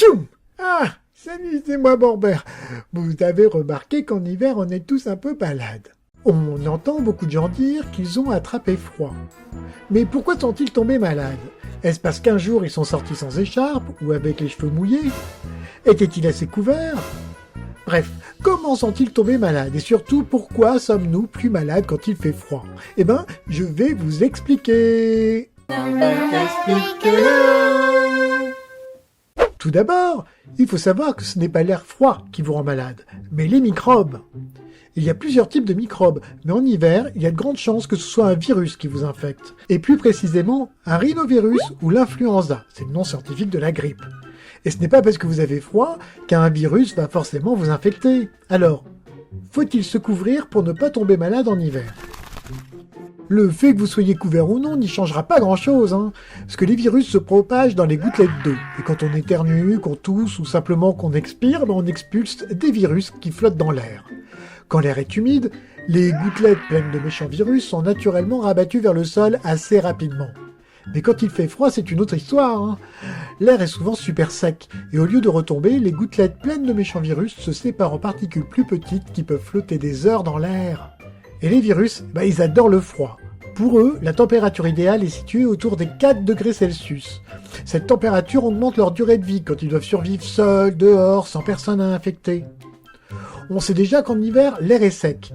Tchoum! Ah, salut, c'est moi Borbert. Vous avez remarqué qu'en hiver, on est tous un peu malades. On entend beaucoup de gens dire qu'ils ont attrapé froid. Mais pourquoi sont-ils tombés malades? Est-ce parce qu'un jour ils sont sortis sans écharpe ou avec les cheveux mouillés? Étaient-ils assez couverts? Bref, comment sont-ils tombés malades? Et surtout, pourquoi sommes-nous plus malades quand il fait froid? Eh ben, je vais vous expliquer. Tout d'abord, il faut savoir que ce n'est pas l'air froid qui vous rend malade, mais les microbes. Il y a plusieurs types de microbes, mais en hiver, il y a de grandes chances que ce soit un virus qui vous infecte. Et plus précisément, un rhinovirus ou l'influenza, c'est le nom scientifique de la grippe. Et ce n'est pas parce que vous avez froid qu'un virus va forcément vous infecter. Alors, faut-il se couvrir pour ne pas tomber malade en hiver? Le fait que vous soyez couvert ou non n'y changera pas grand-chose, parce que les virus se propagent dans les gouttelettes d'eau. Et quand on éternue, qu'on tousse ou simplement qu'on expire, on expulse des virus qui flottent dans l'air. Quand l'air est humide, les gouttelettes pleines de méchants virus sont naturellement rabattues vers le sol assez rapidement. Mais quand il fait froid, c'est une autre histoire. L'air est souvent super sec, et au lieu de retomber, les gouttelettes pleines de méchants virus se séparent en particules plus petites qui peuvent flotter des heures dans l'air. Et les virus, ils adorent le froid. Pour eux, la température idéale est située autour des 4 degrés Celsius. Cette température augmente leur durée de vie quand ils doivent survivre seuls, dehors, sans personne à infecter. On sait déjà qu'en hiver, l'air est sec.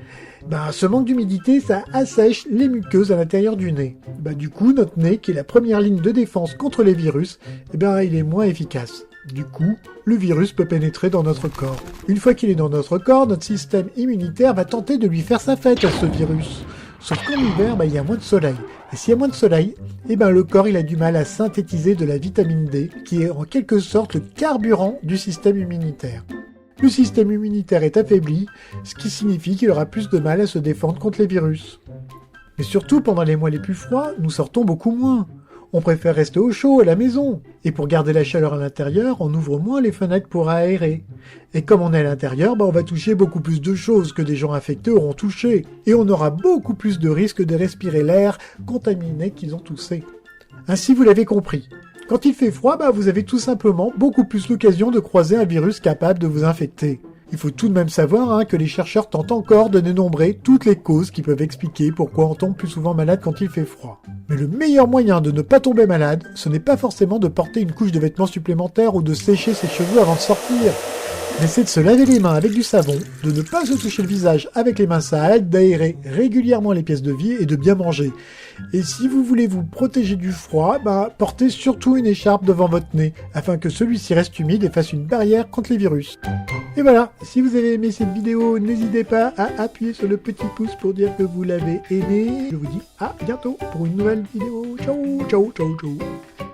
Ce manque d'humidité, ça assèche les muqueuses à l'intérieur du nez. Du coup, notre nez, qui est la première ligne de défense contre les virus, il est moins efficace. Du coup, le virus peut pénétrer dans notre corps. Une fois qu'il est dans notre corps, notre système immunitaire va tenter de lui faire sa fête à ce virus. Sauf qu'en hiver, il y a moins de soleil. Et s'il y a moins de soleil, le corps il a du mal à synthétiser de la vitamine D, qui est en quelque sorte le carburant du système immunitaire. Le système immunitaire est affaibli, ce qui signifie qu'il aura plus de mal à se défendre contre les virus. Mais surtout, pendant les mois les plus froids, nous sortons beaucoup moins. On préfère rester au chaud à la maison. Et pour garder la chaleur à l'intérieur, on ouvre moins les fenêtres pour aérer. Et comme on est à l'intérieur, on va toucher beaucoup plus de choses que des gens infectés auront touché. Et on aura beaucoup plus de risques de respirer l'air contaminé qu'ils ont toussé. Ainsi, vous l'avez compris. Quand il fait froid, vous avez tout simplement beaucoup plus l'occasion de croiser un virus capable de vous infecter. Il faut tout de même savoir que les chercheurs tentent encore de dénombrer toutes les causes qui peuvent expliquer pourquoi on tombe plus souvent malade quand il fait froid. Mais le meilleur moyen de ne pas tomber malade, ce n'est pas forcément de porter une couche de vêtements supplémentaires ou de sécher ses cheveux avant de sortir. Mais c'est de se laver les mains avec du savon, de ne pas se toucher le visage avec les mains sales, d'aérer régulièrement les pièces de vie et de bien manger. Et si vous voulez vous protéger du froid, portez surtout une écharpe devant votre nez, afin que celui-ci reste humide et fasse une barrière contre les virus. Et voilà, si vous avez aimé cette vidéo, n'hésitez pas à appuyer sur le petit pouce pour dire que vous l'avez aimé. Je vous dis à bientôt pour une nouvelle vidéo. Ciao, ciao, ciao, ciao.